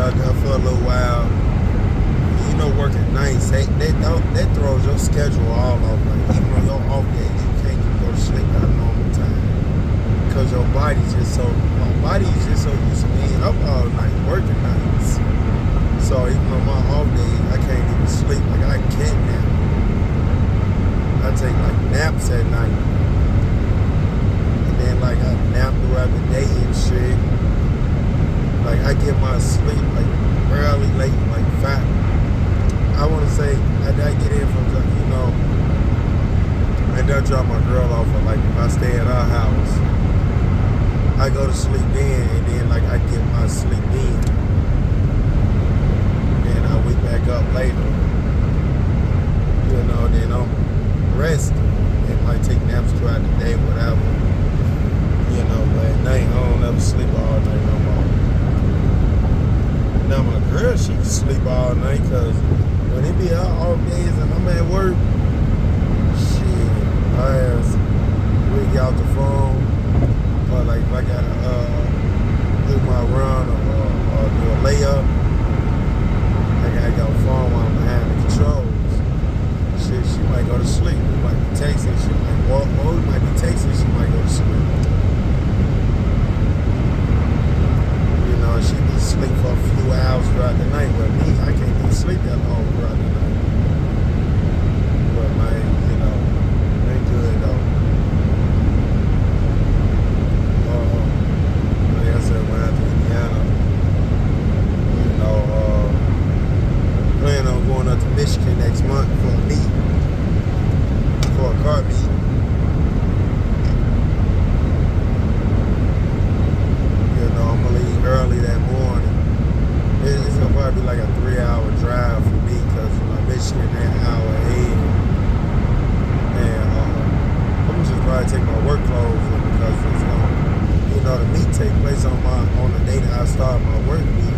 out there for a little while. You know, working nights, that throws your schedule all off. Like, even on your off days, you can't even go to sleep at a normal time. Because your body's just so used to being up all night, working nights. So even on my off days, I can't even sleep. Like, I can't nap. I take like naps at night. And then like I nap throughout the day and shit. Like I get my sleep like early, late, like 5. I want to say I get in from, you know, and I drop my girl off, or like if I stay at our house, I go to sleep then, and then like I get my sleep in, then I wake back up later, you know, then I'm resting and like take naps throughout the day, whatever, you know, but at night I don't ever sleep all night no more. Now my girl, she can sleep all night, cause when it be her off days and I'm at work, shit, her ass rig out the phone, or like if I gotta do my run or do a layup, I gotta go phone while I'm behind the controls. Shit, she might go to sleep. We might be texting, she might walk, or we might be texting, she might go to sleep. You know, she be asleep for a few hours throughout the night, but me, I can't even sleep that long throughout the night. But man, you know, ain't good though. Like I said, when I to Indiana, you know, planning on going up to Michigan next month for a meet, for a car meet. You know, I'm gonna leave early that morning. It's gonna probably be like a 3-hour drive for me, because you know, Michigan that hour ahead. And I'm gonna just probably take my work clothes in, because it's gonna, you know, the meet take place on the day that I start my work week.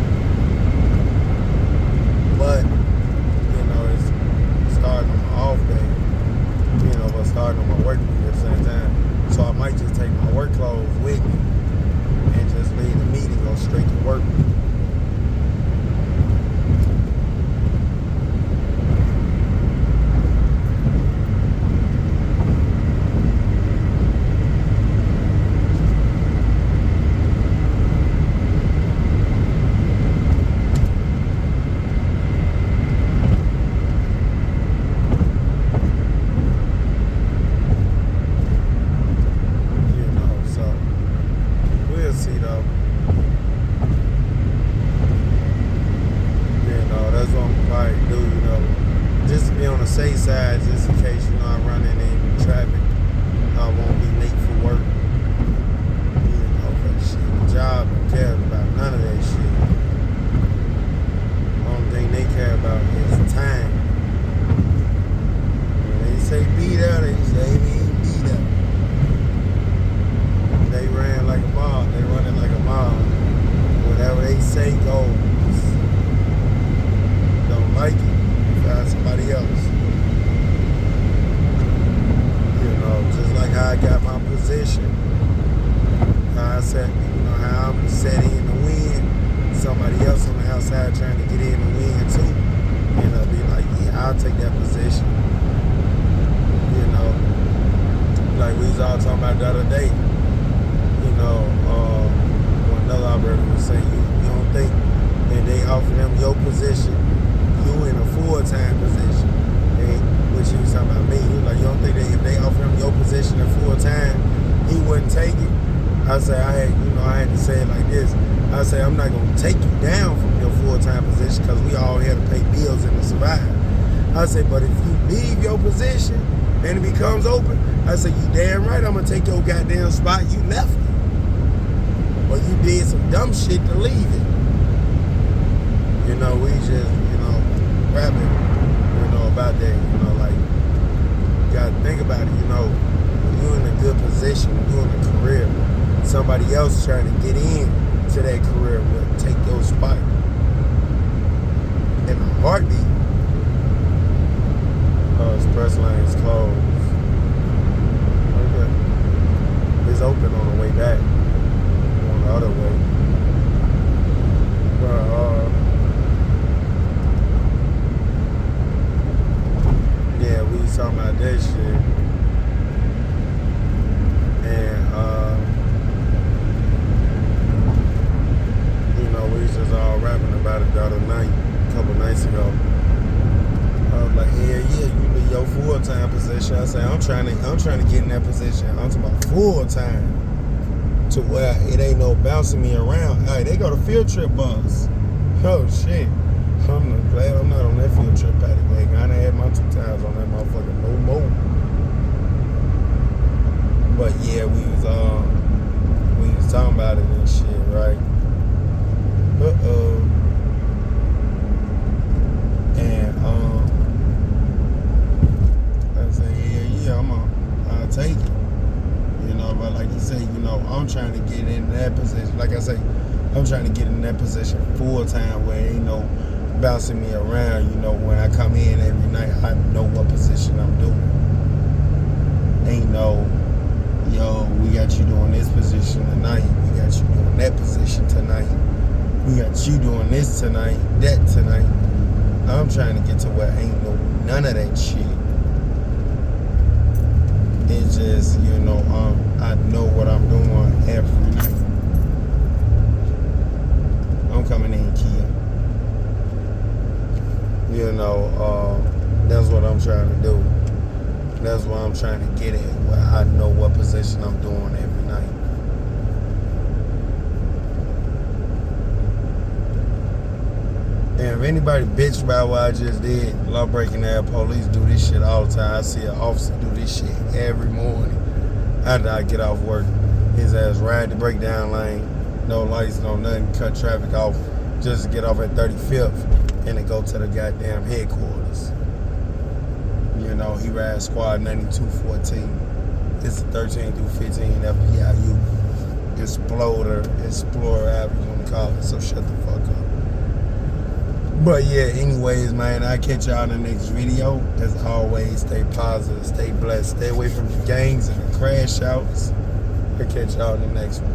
But you know, it's starting on my off day. You know, but starting on my work week at the same time. So I might just take my work clothes with me and just leave the meet and go straight to work. Safe side, just in case, you know, I run into traffic, I won't be late for work. You know, but shit, the job don't care about none of that shit. The only thing they care about is time. When they say be there, they say we ain't be there. They ran like a mob, they running like a mob. Whatever they say goes. Don't like it, find somebody else. Just like how I got my position, how I said, you know, how I'm setting in the wind, somebody else on the outside trying to get in the wind too, and I'll be like, yeah, I'll take that position. You know, like we was all talking about the other day, you know, when another operator was saying, you don't think that they offer them your position, you in a full-time position, which he was talking about me. He was like, you don't think that if they offer him your position at full time, he wouldn't take it? I say, I had to say it like this. I say, I'm not gonna take you down from your full-time position, because we all here to pay bills and to survive. I say, but if you leave your position and it becomes open, I say, you damn right I'm gonna take your goddamn spot. You left it, or you did some dumb shit to leave it. You know, we just, you know, rapping, you know, about that, you know, like, you gotta think about it, you know, when you're in a good position, when you're in a career, somebody else trying to get in to that career will take your spot in a heartbeat. Oh, express lane is closed. Okay. It's open on the way back, on the other way. Well, about it the other night, a couple nights ago. I was like, hell yeah, you need your full-time position. I said, I'm trying to get in that position. I'm talking about full-time to where it ain't no bouncing me around. Hey, they go to field trip bus. Oh shit. I'm glad I'm not on that field trip paddock wagon. I done had my 2 times on that motherfucker, no more. But yeah, we was talking about it and shit, right? And I say, yeah, I'll take it. You know, but like you say, you know, I'm trying to get in that position. Like I say, I'm trying to get in that position full time where ain't no bouncing me around. You know, when I come in every night, I know what position I'm doing. Ain't no, yo, we got you doing this position tonight. We got you doing that position tonight. We got you doing this tonight, that tonight. I'm trying to get to where ain't none of that shit. It's just, you know, I know what I'm doing every night. I'm coming in Kia. You know, that's what I'm trying to do. That's what I'm trying to get at, where I know what position I'm doing every night. And if anybody bitched about what I just did, law breaking ass police do this shit all the time. I see an officer do this shit every morning after I get off work. His ass ride the breakdown lane, no lights, no nothing, cut traffic off, just to get off at 35th and to go to the goddamn headquarters. You know, he rides squad 9214. It's a 13 through 15 FPIU. Explorer, however you want to call it. So shut the fuck up. But yeah, anyways, man, I'll catch y'all in the next video. As always, stay positive, stay blessed, stay away from the gangs and the crash outs. I'll catch y'all in the next one.